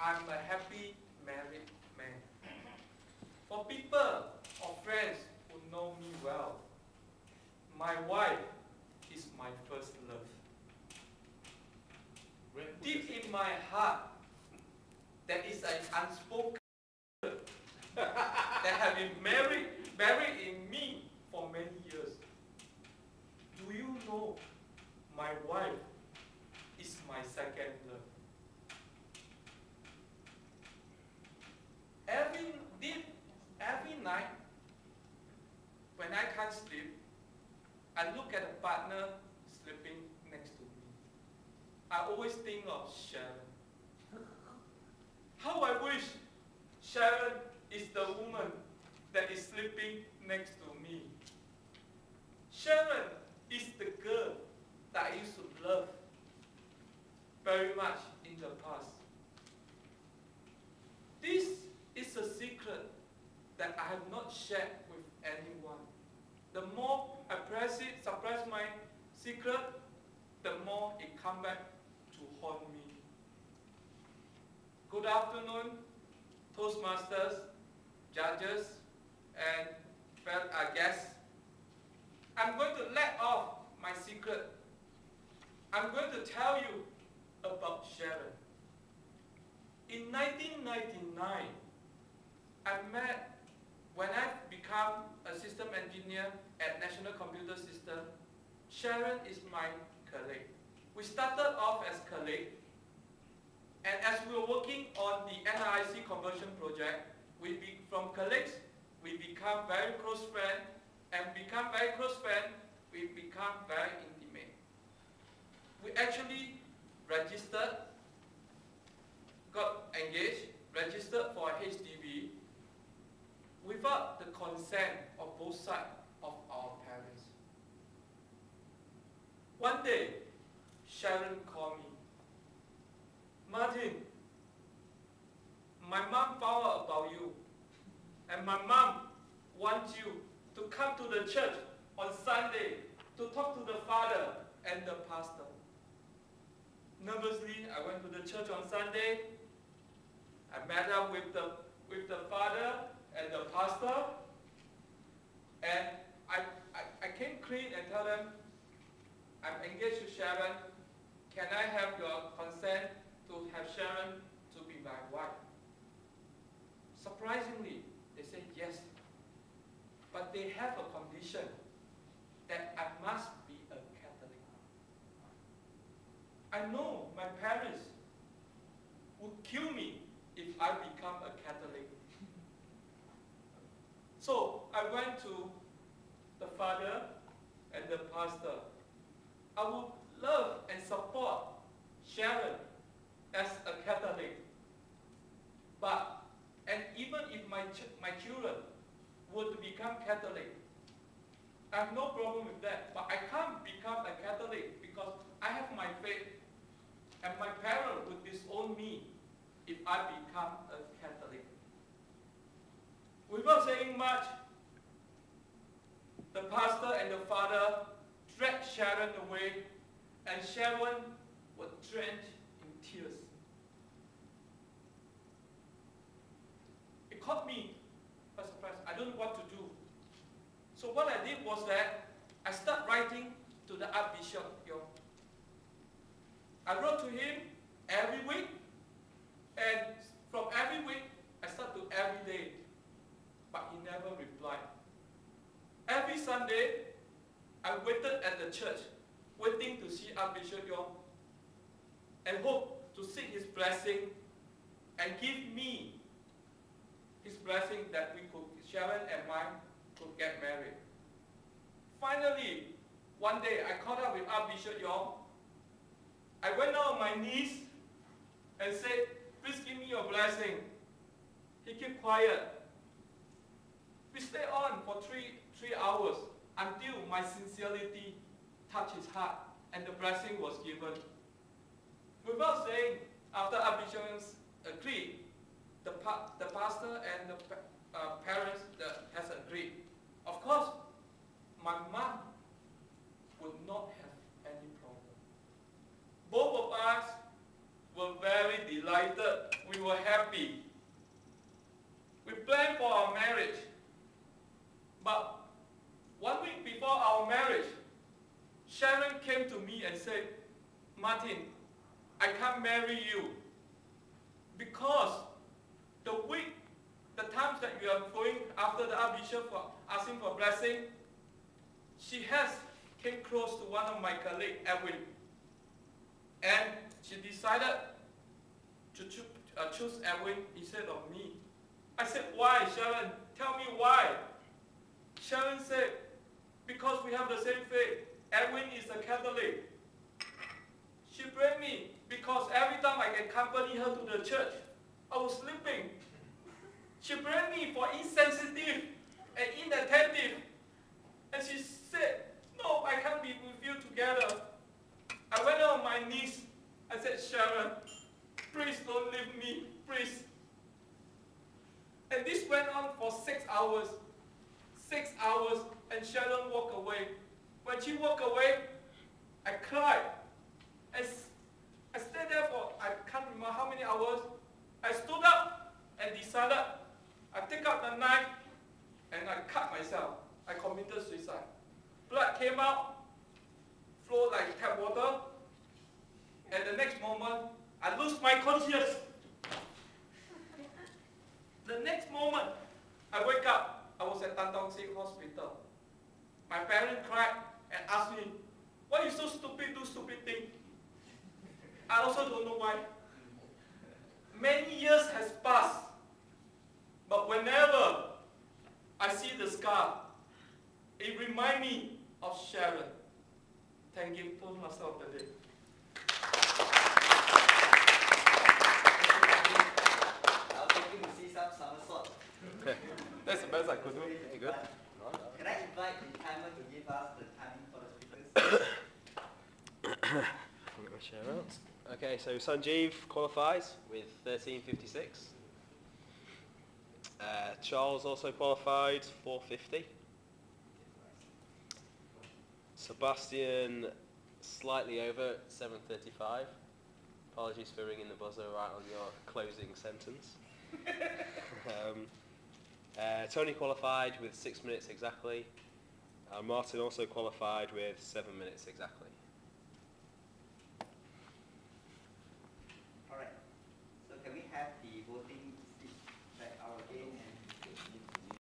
I'm a happy married man. For people or friends who know me well, my wife is my first love. Deep in my heart, there is an unspoken that have been buried in me for many years. Do you know my wife is my second love? Every night, when I can't sleep, I look at a partner sleeping next to me. I always think of Sharon. How I wish Sharon is the woman that is sleeping next to me. Sharon is the girl that I used to love very much in the past. This is a secret that I have not shared with anyone. The more I suppress my secret, the more it comes back to haunt me. Good afternoon, Toastmasters, judges, and guests. I'm going to let off my secret. I'm going to tell you about Sharon. In 1999, when I became a system engineer at National Computer System, Sharon is my colleague. We started off as colleagues, and as we were working on the NRIC conversion project, from colleagues, we become very close friends, and we become very intimate. We actually registered, got engaged, registered for a HDB without the consent of both sides of our parents. One day, Sharon called me. Martin, my mom found out about you, and my mom wants you to come to the church on Sunday to talk to the father and the pastor. Nervously, I went to the church on Sunday. I met up with the father and the pastor, and I came clean and tell them, I'm engaged to Sharon. Can I have your consent to have Sharon to be my wife? Surprisingly, they said yes. But they have a condition that I must be a Catholic. I know my parents would kill me if I become a Catholic. So I went to the father and the pastor. I would love and support Sharon as a Catholic. And even if my children were to become Catholic, I have no problem with that. But I can't become a Catholic because I have my faith, and my parents would disown me if I become a Catholic. Without saying much, the pastor and the father dragged Sharon away, and Sharon was drenched in tears. It caught me by surprise. I don't know what to do. So what I did was that I started writing to the Archbishop Yong. I wrote to him every week, and from every week, I start to every day, but he never replied. Every Sunday, I waited at the church, waiting to see Archbishop Yong, and hope to seek his blessing and give me his blessing that Sharon and mine could get married. Finally, one day I caught up with Archbishop Yong. I went down on my knees and said, please give me your blessing. He kept quiet. We stayed on for three hours until my sincerity touched his heart and the blessing was given. Without saying, after Archbishop agreed, the pastor and the parents has agreed. Of course, my mom would not have any problem. Both of us were very delighted. We were said, Martin, I can't marry you because the times that you are going after the Archbishop for asking for blessing, she came close to one of my colleagues, Edwin, and she decided to choose Edwin instead of me. I said, why, Sharon? Tell me why. Sharon said, because we have the same faith. Edwin is a Catholic. She blamed me because every time I accompany her to the church, I was sleeping. She blamed me for insensitive and inattentive. And she said, no, I can't be with you together. I went on my knees. I said, Sharon, please don't leave me, please. And this went on for 6 hours. 6 hours, and Sharon walked away. When she walked away, I cried. I stayed there for, I can't remember how many hours. I stood up and decided, I take out the knife and I cut myself. I committed suicide. Blood came out, flowed like tap water, and the next moment, I lose my conscience. The next moment, I wake up. I was at Tan Tong Sik Hospital. My parents cried and asked me, why are you so stupid, do stupid thing? I also don't know why. Many years has passed, but whenever I see the scar, it reminds me of Sharon. Thank you, Toastmasters of the day. I was hoping to see some somersault. That's the best I could do. Very good. Can I invite the timer to give us the timing for the speakers? I'll get my share out. Okay, so Sanjeev qualifies with 13.56. Charles also qualified 4.50. Sebastian slightly over 7.35. Apologies for ringing the buzzer right on your closing sentence. Tony qualified with 6 minutes exactly. Martin also qualified with 7 minutes exactly.